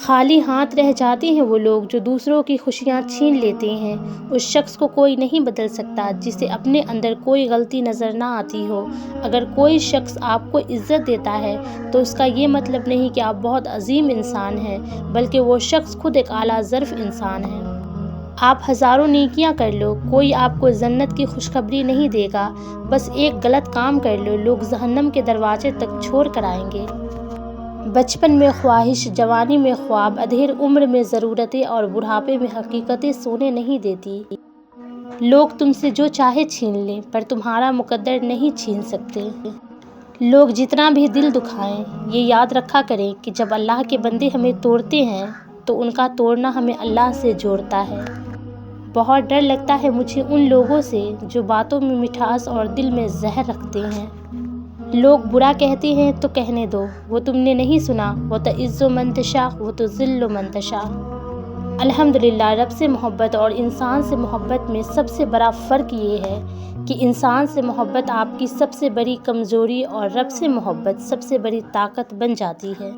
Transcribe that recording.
خالی ہاتھ رہ جاتے ہیں وہ لوگ جو دوسروں کی خوشیاں چھین لیتے ہیں۔ اس شخص کو کوئی نہیں بدل سکتا جسے اپنے اندر کوئی غلطی نظر نہ آتی ہو۔ اگر کوئی شخص آپ کو عزت دیتا ہے تو اس کا یہ مطلب نہیں کہ آپ بہت عظیم انسان ہیں، بلکہ وہ شخص خود ایک اعلیٰ ظرف انسان ہے۔ آپ ہزاروں نیکیاں کر لو، کوئی آپ کو جنت کی خوشخبری نہیں دے گا۔ بس ایک غلط کام کر لو، لوگ جہنم کے دروازے تک چھوڑ کر آئیں گے۔ بچپن میں خواہش، جوانی میں خواب، ادھیڑ عمر میں ضرورتیں اور بڑھاپے میں حقیقتیں سونے نہیں دیتی۔ لوگ تم سے جو چاہے چھین لیں پر تمہارا مقدر نہیں چھین سکتے۔ لوگ جتنا بھی دل دکھائیں، یہ یاد رکھا کریں کہ جب اللہ کے بندے ہمیں توڑتے ہیں تو ان کا توڑنا ہمیں اللہ سے جوڑتا ہے۔ بہت ڈر لگتا ہے مجھے ان لوگوں سے جو باتوں میں مٹھاس اور دل میں زہر رکھتے ہیں۔ لوگ برا کہتے ہیں تو کہنے دو، وہ تم نے نہیں سنا، وَتُعِزُّ مَن تَشَاءُ وَتُذِلُّ مَن تَشَاءُ۔ الحمدللہ، رب سے محبت اور انسان سے محبت میں سب سے بڑا فرق یہ ہے کہ انسان سے محبت آپ کی سب سے بڑی کمزوری اور رب سے محبت سب سے بڑی طاقت بن جاتی ہے۔